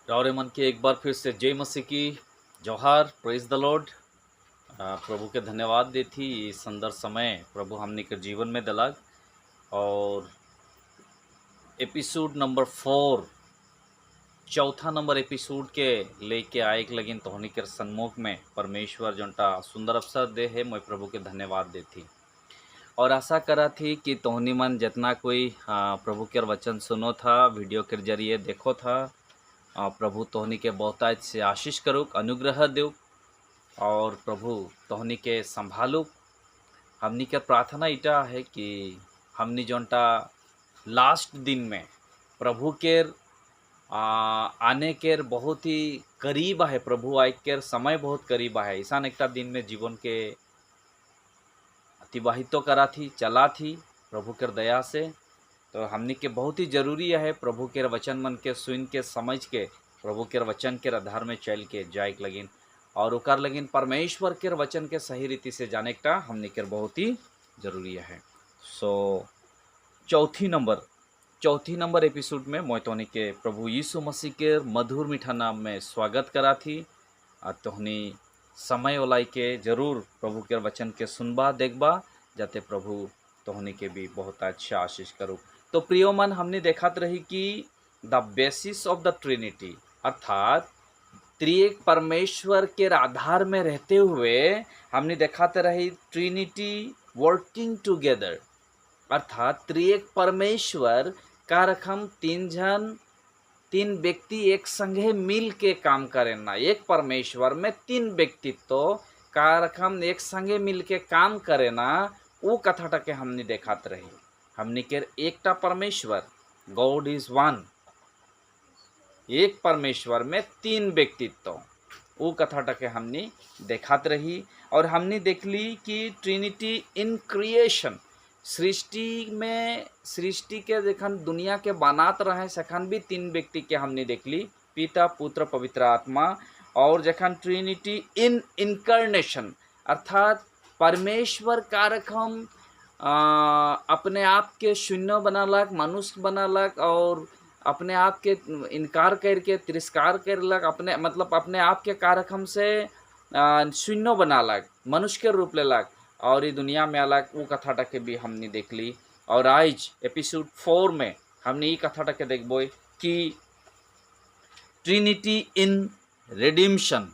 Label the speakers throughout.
Speaker 1: रावरे मन के एक बार फिर से जय मसीह की जोहार। Praise the Lord. प्रभु के धन्यवाद देती ये सुंदर समय प्रभु हमने के जीवन में दलाग और एपिसोड नंबर 4 चौथा नंबर एपिसोड के लेके आए के लगिन तोहनी के सन्मुख में परमेश्वर जोंटा सुंदर अवसर दे है मैं प्रभु के धन्यवाद देती और आशा करा थी कि तोहनी मन जितना कोई प्रभु के वचन सुनो था वीडियो के जरिए देखो था प्रभु तोहनी के बहुतायत से आशीष करुक अनुग्रह देव और प्रभु तोहनी के संभालुक। हमनी के प्रार्थना इटा है कि हमनी जोंटा लास्ट दिन में प्रभु के आने के बहुत ही करीब है, प्रभु आए के समय बहुत करीब है। ऐसा एक दिन में जीवन के अतिवाहित तो करा थी चला थी प्रभु के दया से। तो हमनी के बहुत ही जरूरी है प्रभु के वचन मन के सुन के समझ के प्रभु के वचन के आधार में चल के जाए के लगिन और उकर लगिन परमेश्वर के वचन के सही रीति से जाने का हमनी के बहुत ही जरूरी है। सो चौथी नंबर एपिसोड में मैं तोहनी के प्रभु यीशु मसीह के मधुर मीठा नाम में स्वागत करा थी। तोहनी समय ओलाई के जरूर प्रभु के वचन के सुनबा देखबा जाते प्रभु तोहनी के भी बहुत अच्छा आशीष करूँ। तो प्रियो मन हमने देखा रही कि the basis of the Trinity अर्थात त्रिएक परमेश्वर के आधार में रहते हुए हमने देखाते रही ट्रिनिटी वर्किंग टुगेदर अर्थात त्रिएक परमेश्वर का रकम तीन व्यक्ति एक संगे मिल के काम करेना। एक परमेश्वर में तीन व्यक्तित्व का रकम एक संगे मिल के काम करेना वो कथाटा के हमने देखात रही। हमने के एकटा परमेश्वर गॉड इज वन, एक परमेश्वर में तीन व्यक्तित्व वो कथाटा के हमने देखात रही। और हमने देख ली कि ट्रिनिटी इन क्रिएशन सृष्टि के जखन दुनिया के बनात रहे सखन भी तीन व्यक्ति के हमने देख ली, पिता पुत्र पवित्र आत्मा। और जखन ट्रिनिटी इन इनकारनेशन अर्थात परमेश्वर कारकम अपने आप के शून्य बनालक, मनुष्य बनालक और अपने आप के इनकार करके तिरस्कार करलक, अपने आप के कारकम से शून्य बनालक, मनुष्य के रूप लेलक और ये दुनिया में अलग वो कथाटा के भी हमने देख ली। और आज एपिसोड 4 में हमने ये कथाटा के देखबो कि ट्रिनिटी इन रिडीम्शन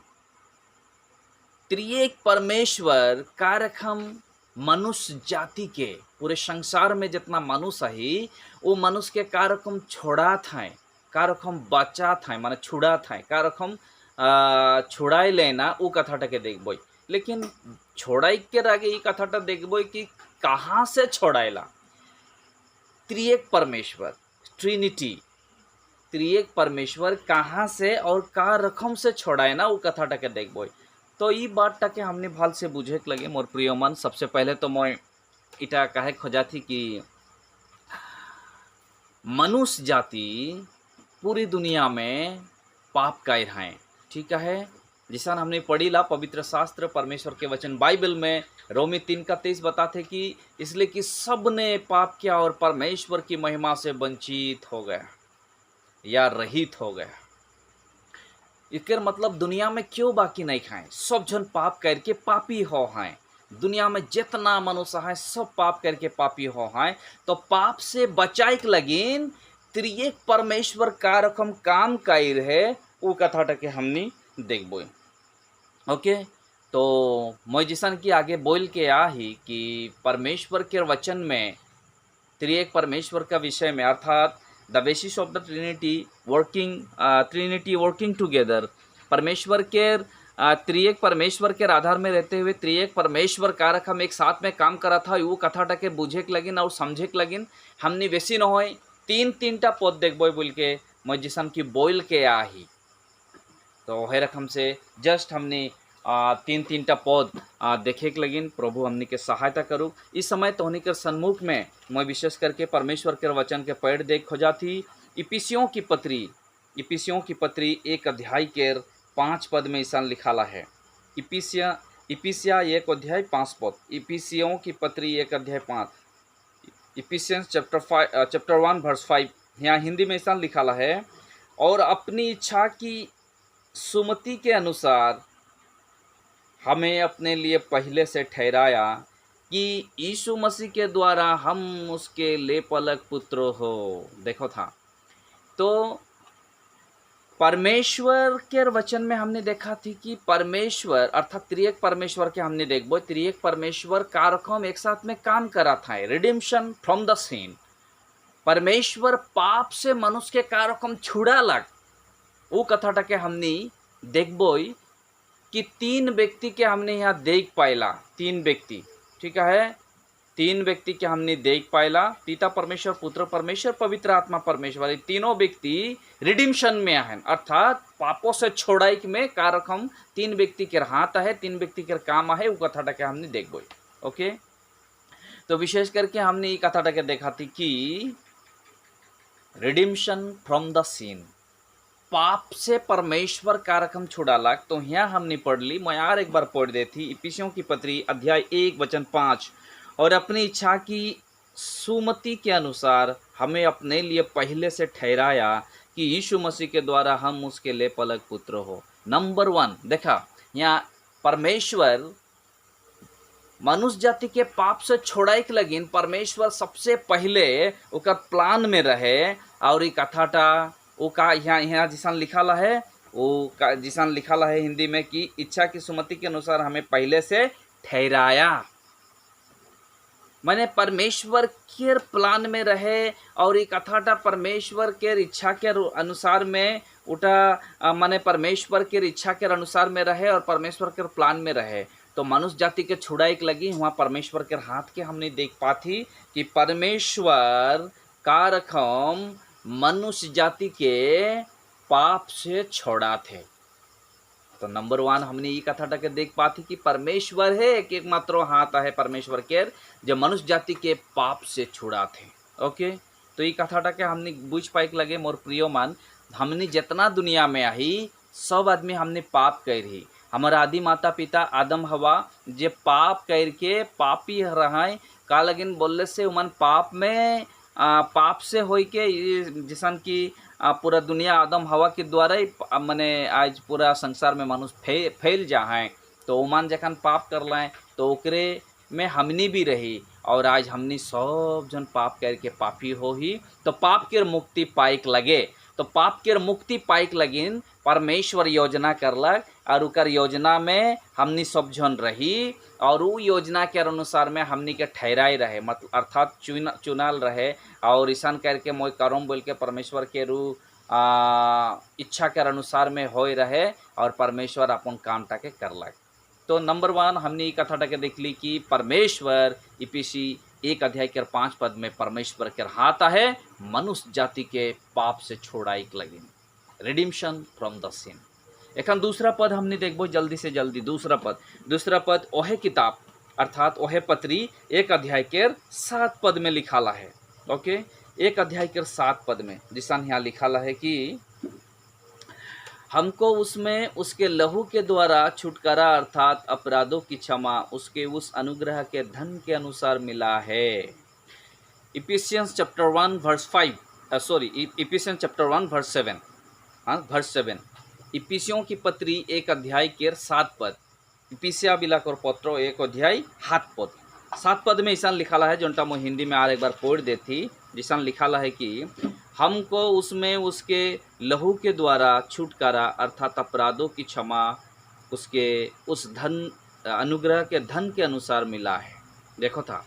Speaker 1: त्रिएक परमेश्वर कारकम मनुष्य जाति के पूरे संसार में जितना मनुष्य है वो मनुष्य के कारकम छोड़ा था, कारकम बचा था, माने छुड़ा था, कारकम छुड़ाई लेना वो कथाटा के देखबो। लेकिन छोड़ाई के आगे ये कथाटा देखबो कि कहाँ से छोड़ाइला त्रिएक परमेश्वर ट्रिनिटी त्रिएक परमेश्वर कहाँ से और का रकम से छोड़ाए ना वो कथाटा के देखबो। तो ये बात के हमने भाल से बुझे के लगे मोर प्रिय मन। सबसे पहले तो मैं इटा कहे खोजा थी कि मनुष्य जाति पूरी दुनिया में पाप कर रहे हैं, ठीक है। जिसान हमने पढ़ी ला पवित्र शास्त्र परमेश्वर के वचन बाइबल में रोमी 3:23 बताते कि इसलिए कि सब ने पाप किया और परमेश्वर की महिमा से वंचित हो गया या रहित हो गया। इसके मतलब दुनिया में क्यों बाकी नहीं खाएं, सब जन पाप करके पापी हो हैं। दुनिया में जितना मनुष्य है सब पाप करके पापी हो हैं। तो पाप से बचाए के लगिन त्रिएक परमेश्वर का रकम काम कर है वो कथाटा के हमने देखबो। ओके, तो मैं जिसन की आगे बोल के आ ही कि परमेश्वर के वचन में त्रिएक परमेश्वर का विषय में अर्थात the basis of the Trinity working together परमेश्वर के त्रिएक परमेश्वर के आधार में रहते हुए त्रिएक परमेश्वर कारक हम एक साथ में काम करा था वो कथाटा के बुझे के लगिन और समझे के लगिन हमने वैसी न हो तीनटा पद देखबो बोल के मैं जिसन की बोल के आ ही। तो है रकम से जस्ट हमने तीनटा पद देखे के लगिन प्रभु हमने के सहायता करूँ। इस समय तोहनी के सन्मुख में मैं विशेष करके परमेश्वर के वचन के पेड़ देख खोजा थी। इफिसियों की पत्री 1 अध्याय के 5 पद में ऐसा लिखाला है। इफिसिया 1 अध्याय 5 पद, इफिसियों की पत्री 1 अध्याय 5, इफिसियंस चैप्टर 1 वर्स 5। यहाँ हिंदी में ऐसा लिखाला है और अपनी इच्छा की सुमति के अनुसार हमें अपने लिए पहले से ठहराया कि यीशु मसीह के द्वारा हम उसके लेप अलग पुत्र हो। देखो था, तो परमेश्वर के वचन में हमने देखा थी कि परमेश्वर अर्थात त्रिएक परमेश्वर के हमने देखो त्रिएक परमेश्वर कारकम एक साथ में काम करा था। रिडिम्पशन फ्रॉम द सिन, परमेश्वर पाप से मनुष्य के कारकम छुड़ा लग वो कथाटा के हमने देखबो कि तीन व्यक्ति के हमने यहाँ देख पायला। तीन व्यक्ति, ठीक है, तीन व्यक्ति के हमने देख पायला, पिता परमेश्वर, पुत्र परमेश्वर, पवित्र आत्मा परमेश्वर। ये तीनों व्यक्ति रिडिम्पशन में हैं, अर्थात पापों से छोड़ाई में कारक हम तीन व्यक्ति के हाथ है, तीन व्यक्ति के काम है। वो कथाटा के हमने देख गई। ओके, तो विशेष करके हमने ये कथाटा के देखा थी कि रिडिम्पशन फ्रॉम द सीन, पाप से परमेश्वर कारकम छुड़ाला। तो यहाँ हमने पढ़ ली, मैं यार एक बार पढ़ देती। इफिसियों की पत्री अध्याय 1 वचन 5, और अपनी इच्छा की सुमति के अनुसार हमें अपने लिए पहले से ठहराया कि यीशु मसीह के द्वारा हम उसके लेप अलग पुत्र हो। नंबर 1 देखा, यहाँ परमेश्वर मनुष्य जाति के पाप से छोड़ाई के लगिन परमेश्वर सबसे पहले ओकर प्लान में रहे। और एक कथाटा वो का यहाँ जिसान लिखा है, वो जिसान लिखा है हिंदी में कि इच्छा की सुमति के अनुसार हमें पहले से ठहराया, मैंने परमेश्वर के प्लान में रहे। और एक कथाटा परमेश्वर के इच्छा के अनुसार में उठा, माने परमेश्वर के इच्छा के अनुसार में रहे और परमेश्वर के प्लान में रहे। तो मनुष्य जाति के छुड़ाई के लगी वहाँ परमेश्वर के हाथ के हमने देख पाती कि परमेश्वर का रकम मनुष्य जाति के पाप से छोड़ा थे। तो नंबर 1 हमने ये कथाटा के देख पाती कि परमेश्वर है एक मात्र हाथ है परमेश्वर के जो मनुष्य जाति के पाप से छुड़ा थे। ओके, तो ये कथाटा के हमने बुझ पाए लगे। मोर प्रियो मान, हमने जितना दुनिया में आई सब आदमी हमने पाप कर ही। हमारा आदि माता पिता आदम हवा जे पाप करके पापी रहे का लगिन बोलने से उमन पाप में पाप से होई के जिसन की पूरा दुनिया आदम हवा के द्वारा ही मने आज पूरा संसार में मनुष्य फैल जा है। तो उमान जखन पाप कर लाए तो ओकरे में हमनी भी रही और आज हमनी सब जन पाप करके पापी हो ही। तो पाप के मुक्ति पाइक लगे, तो पाप के मुक्ति पाइक लगिन परमेश्वर योजना करलक और उकर योजना में हमनी सब जन रही और वो योजना के अनुसार में हमनी के ठहराई रहे, मतलब अर्थात चुनाल रहे। और ईसान करके मोय करम बोल के परमेश्वर के रू इच्छा के अनुसार में होए रहे और परमेश्वर अपन काम टाके करलक। तो नंबर 1 हमने ये कथाटा के देख ली कि परमेश्वर इफिसी 1 अध्याय के 5 पद में परमेश्वर के हाथ है मनुष्य जाति के पाप से छोड़ाई लगी, रिडिम्पशन फ्रॉम द सिन। एखन दूसरा पद हमने देखबो जल्दी से जल्दी। दूसरा पद ओहे किताब अर्थात ओहे पत्री 1 अध्याय के 7 पद में लिखाला है। ओके, 1 अध्याय के 7 पद में जिसान यहाँ लिखाला है कि हमको उसमें उसके लहू के द्वारा छुटकारा अर्थात अपराधों की क्षमा उसके उस अनुग्रह के धन के अनुसार मिला है। Ephesians chapter 1 verse 5, Ephesians chapter 1 verse 7, verse 7। इफिसियों की पत्री 1 अध्याय के 7 पद, इफिसिया बिलाकर पत्र 1 अध्याय 7 पद। 7 पद में ईसान लिखाला है, जोनटा मैं हिंदी में एक बार पढ़ देती। जिसान लिखाला है कि हमको उसमें उसके लहू के द्वारा छुटकारा अर्थात अपराधों की क्षमा उसके उस धन अनुग्रह के धन के अनुसार मिला है। देखो था,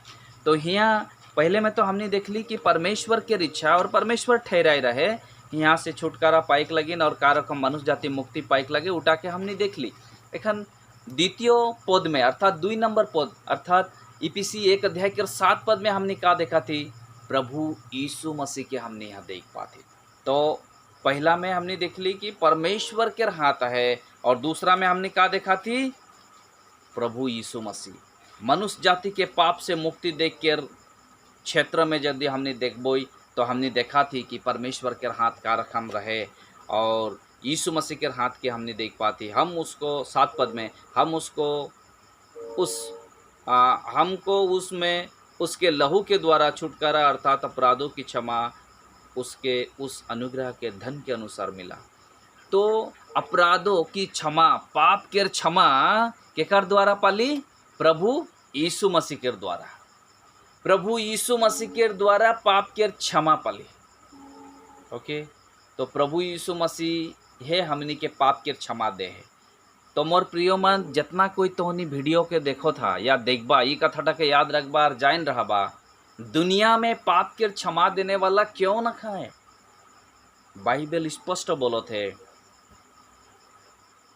Speaker 1: तो यहाँ पहले में तो हमने देख ली कि परमेश्वर की इच्छा और परमेश्वर ठहराए रहे, यहाँ से छुटकारा पाइक लगिन और कारक मनुष्य जाति मुक्ति पाइक लगे उठा के हमने देख ली। एखन द्वितीय पद में अर्थात 2 नंबर पद अर्थात इफिसी 1 अध्याय के 7 पद में हमने क्या देखा थी, प्रभु यीशु मसीह के हमने यहाँ देख पाते। तो पहला में हमने देख ली कि परमेश्वर के हाथ है और दूसरा में हमने क्या देखा थी, प्रभु यीशु मसीह मनुष्य जाति के पाप से मुक्ति देख कर क्षेत्र में यदि हमने देखबोई तो हमने देखा थी कि परमेश्वर के हाथ का रकम रहे और यीशु मसीह के हाथ के हमने देख पाती। हम उसको 7 पद में हम उसको हमको उसमें उसके लहू के द्वारा छुटकारा अर्थात अपराधों की क्षमा उसके उस अनुग्रह के धन के अनुसार मिला। तो अपराधों की क्षमा, पाप के क्षमा केकर द्वारा पाली? प्रभु यीशु मसीह के द्वारा। प्रभु यीशु मसीह के द्वारा पाप के क्षमा पाली। ओके, तो प्रभु यीशु मसीह है हमनी के पाप के क्षमा दे है। तो मोर प्रियो मन, जितना कोई तोहनी वीडियो के देखो था या देखबा, ये कथाटा के याद रखबा और जान रहा बा, दुनिया में पाप के क्षमा देने वाला क्यों न खाए? बाइबल स्पष्ट बोलो थे,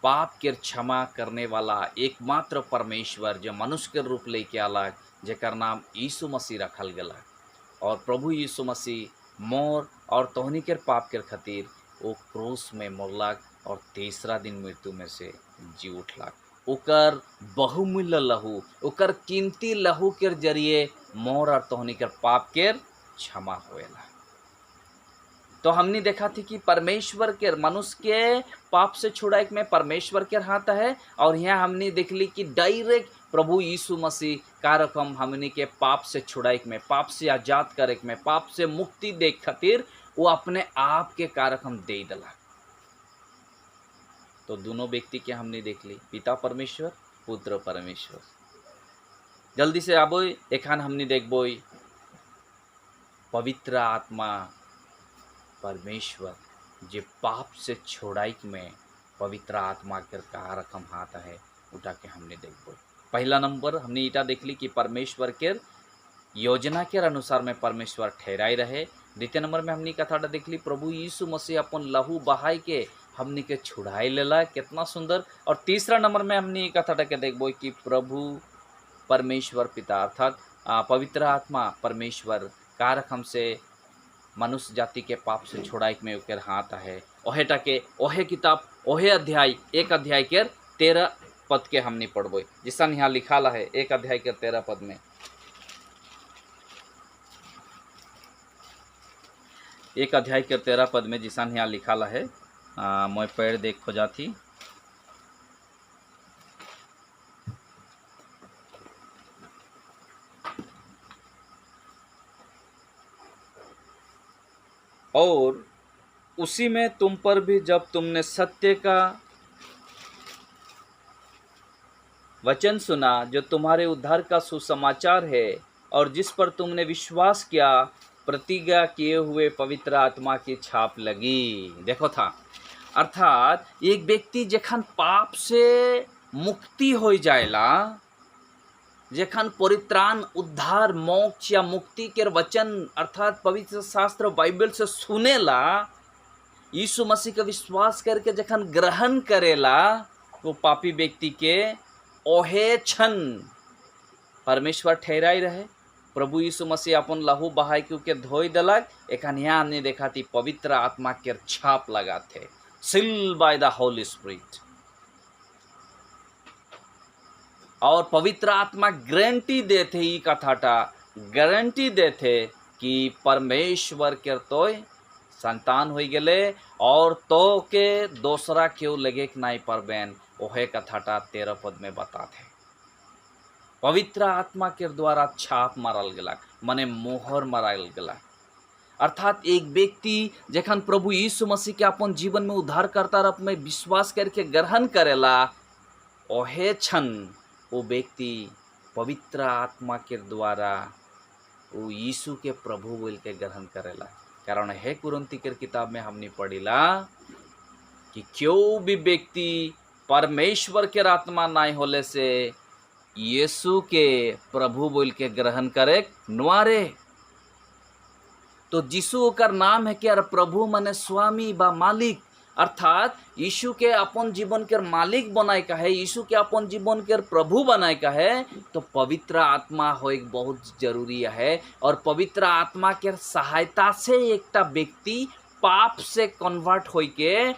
Speaker 1: पाप के क्षमा करने वाला एकमात्र परमेश्वर जो मनुष्य के रूप लेके आला, जेकर नाम यीशु मसीह रखल गला। और प्रभु यीशु मसीह मोर और तोहनी के पाप के खातिर वो क्रूस में मरलाक और तीसरा दिन मृत्यु में से जी उठलाक। ओकर बहुमूल्य लहू, ओकर कीमती लहू के जरिए मोर और तोहनी के पाप के क्षमा होएला। तो हमने देखा थी कि परमेश्वर के मनुष्य के पाप से छुड़ाए में परमेश्वर के हाथ है। और यहाँ हमने देख ली कि डायरेक्ट प्रभु यीशु मसीह का रकम हमने के पाप से छुड़ाए में, पाप से आजाद करे में, पाप से मुक्ति दे खातिर वो अपने आप के कारक हम दे दिला। तो दोनों व्यक्ति के हमने देख ली, पिता परमेश्वर, पुत्र परमेश्वर। जल्दी से आबो एखान हमने देखबो पवित्र आत्मा परमेश्वर जे पाप से छोड़ाई में पवित्र आत्मा के कारक हम हाथ है उठा के हमने देखबो। पहला नंबर हमने इटा देख ली कि परमेश्वर के योजना के अनुसार में परमेश्वर ठहराई रहे। द्वितीय नंबर में हमने कथा देख ली प्रभु यीशु मसीह अपन लहू बहाई के हमने के छुड़ाई लेला, कितना सुंदर। और तीसरा नंबर में हमने कथा के देखबो कि प्रभु परमेश्वर पिता अर्थात पवित्र आत्मा परमेश्वर कारक हमसे मनुष्य जाति के पाप से छुड़ाई में ओकर हाथ है। ओहे टके ओहे किताब ओहे अध्याय 1 अध्याय के 13 पद के हमने पढ़बो, जिसा यहाँ लिखाला है 1 अध्याय के 13 पद में। 1 अध्याय के 13 पद में जिसा यहाँ लिखाला है, मैं पैर देख खोजा थी। और उसी में तुम पर भी जब तुमने सत्य का वचन सुना जो तुम्हारे उद्धार का सुसमाचार है और जिस पर तुमने विश्वास किया, प्रतिज्ञा किए हुए पवित्र आत्मा की छाप लगी। देखो था, अर्थात एक व्यक्ति जखन पाप से मुक्ति हो जाएला, जखन परित्राण उद्धार मोक्ष या मुक्ति के वचन अर्थात पवित्र शास्त्र बाइबल से सुनेला, यीशु मसीह का विश्वास करके जखन ग्रहण करेला, वो पापी व्यक्ति के ओहे क्षण परमेश्वर ठहराई रहे। प्रभु यीशु मसीह अपन लहू बहाई के धोई दलक। एखन यहाँ हमने देखा थी पवित्र आत्मा के छाप लगा थे, seal by the Holi spirit. और पवित्र आत्मा गारंटी देते ही कथाटा गारंटी देते कि परमेश्वर के तो संतान हो गए और तो के दूसरा क्यों लगे नहीं परबेन। ओहे कथाटा 13 पद में बताते पवित्र आत्मा के द्वारा छाप मारल गला, मने मोहर मारल गला। अर्थात एक व्यक्ति जखन प्रभु यीशु मसीह के अपन जीवन में उद्धार करता रूप में विश्वास करके ग्रहण करेला, ओहे क्षण वो व्यक्ति पवित्र आत्मा के द्वारा वो यीशु के प्रभु बोल के ग्रहण करेला। कारण है कुरिन्थी के किताब में हमने पढ़ीला कि क्यों भी व्यक्ति परमेश्वर के आत्मा नहीं होले से यीशु के प्रभु बोल के ग्रहण करे नुआरे। तो यीशु का नाम है कि प्रभु माने स्वामी बा मालिक, अर्थात यीशु के अपन जीवन के मालिक बनाए का है, यीशु के अपन जीवन के प्रभु बनाए का है। तो पवित्र आत्मा हो एक बहुत जरूरी है। और पवित्र आत्मा के सहायता से एक व्यक्ति पाप से कन्वर्ट हो के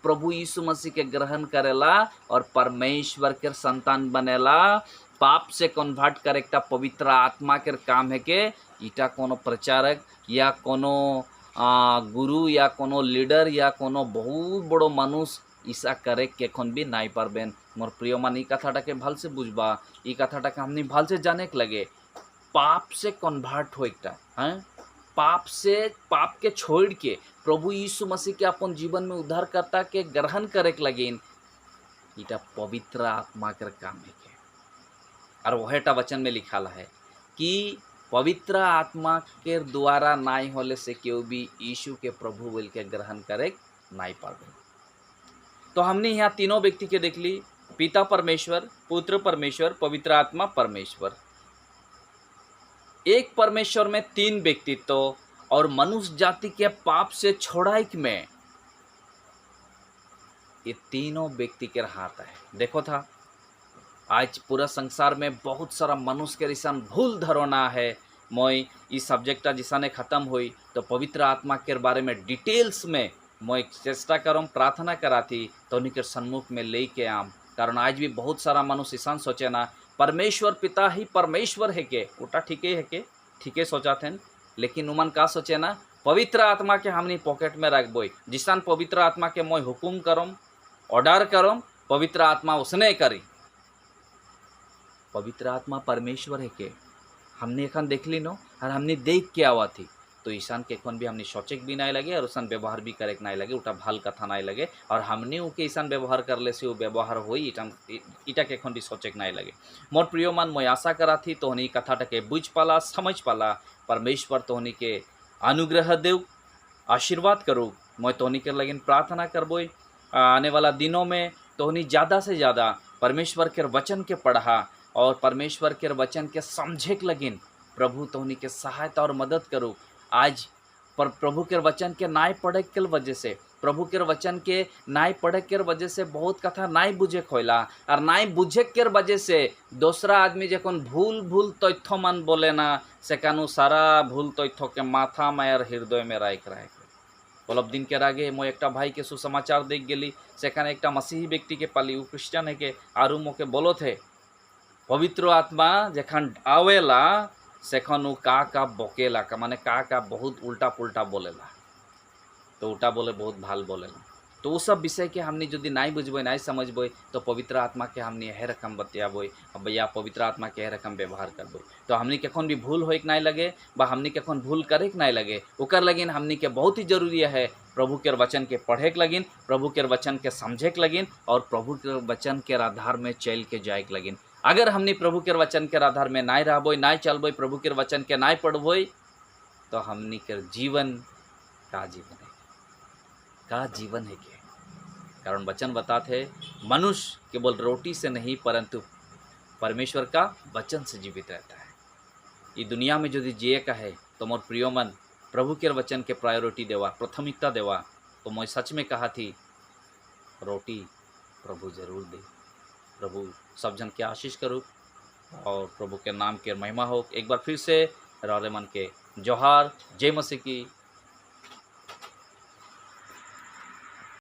Speaker 1: प्रभु यीशु मसीह के ग्रहण करेला और परमेश्वर के संतान बनेला। पाप से कन्वर्ट करे एक पवित्र आत्मा के काम है के इटा कोनो प्रचारक या कोनो गुरु या कोनो लीडर या कोनो बहुत बड़ो मनुष्य ईसा करे के कौन भी नहीं पारबेन। मोर प्रिय मान ई कथाटा के भाल से बुझबा, ई कथाटा के हमने भाल से जाने के लगे। पाप से कन्वर्ट हो एकटा हैं, पाप के छोड़ के प्रभु यीशु मसीह के अपन जीवन में उद्धारकर्ता के ग्रहण करे के लगिन इटा पवित्र आत्मा के काम है के। और वहटा वचन में लिखाल है कि पवित्र आत्मा के द्वारा नाई होले से केहू भी यीशु के प्रभु बोल के ग्रहण करे नाई पावे। तो हमने यहाँ तीनों व्यक्ति के देख ली, पिता परमेश्वर, पुत्र परमेश्वर, पवित्र आत्मा परमेश्वर। एक परमेश्वर में तीन व्यक्तित्व और मनुष्य जाति के पाप से छोड़ाई में ये तीनों व्यक्ति के हाथ है। देखो था आज पूरा संसार में बहुत सारा मनुष्य के रिसन भूल धरोना है। मैं इस सब्जेक्ट जिसाने खत्म हुई तो पवित्र आत्मा के बारे में डिटेल्स में मैं चेष्टा करम, प्रार्थना करा थी तो उन्हीं के सम्मुख में लेके आम। कारण आज भी बहुत सारा मनुष्य ईसान सोचे ना परमेश्वर पिता ही परमेश्वर है के, उटा ठीके सोचा थे, लेकिन उमन का सोचे ना पवित्र आत्मा के हमनी पॉकेट में रख बोई। जिसान पवित्र आत्मा के मैं हुकुम करम, ऑर्डर करम, पवित्र आत्मा उसने करी। पवित्र आत्मा परमेश्वर है के हमने एखन देख ली नो और हमने देख के आवा थी तो ईशान के एखन भी हमने सोचे भी नहीं लगे और उसान व्यवहार भी करे नहीं लगे, उटा भल कथा नहीं लगे और हमने उके ईशान व्यवहार कर ले से वो व्यवहार होई इटा के एखन भी सोचे नहीं लगे। मोर प्रिय मन मैं आशा करा थी तो हनी कथाटा के बुझ पाला, समझ पाला। परमेश्वर तो हनी के अनुग्रह देव, आशीर्वाद करूँ। मैं तो हनी के लगिन प्रार्थना करबो आने वाला दिनों में तो हनी ज़्यादा से ज़्यादा परमेश्वर के वचन के पढ़ा और परमेश्वर के वचन के समझे के लगिन प्रभु तो हनी के सहायता और मदद करूँ। आज पर प्रभु के वचन के नाई पढ़े के वजह से, प्रभु के वचन के नाई पढ़े के वजह से बहुत कथा नाई बुझे खोला और नाई बुझे के वजह से दूसरा आदमी जखन भूल तथ्य मन बोले ना सेकानु सारा भूल तथ्य के माथा में और हृदय में राख अलग दिन के आगे मैं एक भाई के सुसमाचार देख गेली सेखाने एक मसीही व्यक्ति के पाली वो क्रिश्चियन है के आरु मोके बोलो थे पवित्र आत्मा जखन आवेला सेखन उ का बकेला का माने का बहुत उल्टा पुल्टा बोलेला, तो उल्टा बोले बहुत भाल बोलेला। तो वो सब विषय के हमने यदि नहीं बुझबे नहीं समझबे तो पवित्र आत्मा के हमने यह रकम बतियाबे भैया पवित्र आत्मा के यह रकम व्यवहार करबे तो हमने कखन भी भूल होइक नहीं लगे बा हमने कखन भूल करे के नहीं लगे। ओकर लगिन हमने के बहुत ही जरूरी है प्रभु के वचन के पढ़े के लगिन, प्रभु के वचन के समझे के लगिन और प्रभु के वचन के आधार में चल के जाए के लगिन। अगर हमने प्रभु के वचन के आधार में नहीं रहबो, नहीं चलबो, प्रभु के वचन के नहीं पढ़बो तो हमने के जीवन का जीवन है के। कारण वचन बताते मनुष्य केवल रोटी से नहीं परंतु परमेश्वर का वचन से जीवित रहता है। ये दुनिया में यदि जिए का है तो मोर प्रिय मन प्रभु के वचन के प्रायोरिटी देवा, प्राथमिकता देवा। तो मैं सच में कहा थी रोटी प्रभु जरूर दे। प्रभु सब जन के आशीष करूँ और प्रभु के नाम के महिमा हो। एक बार फिर से रारे मन के जोहार, जय मसीह की।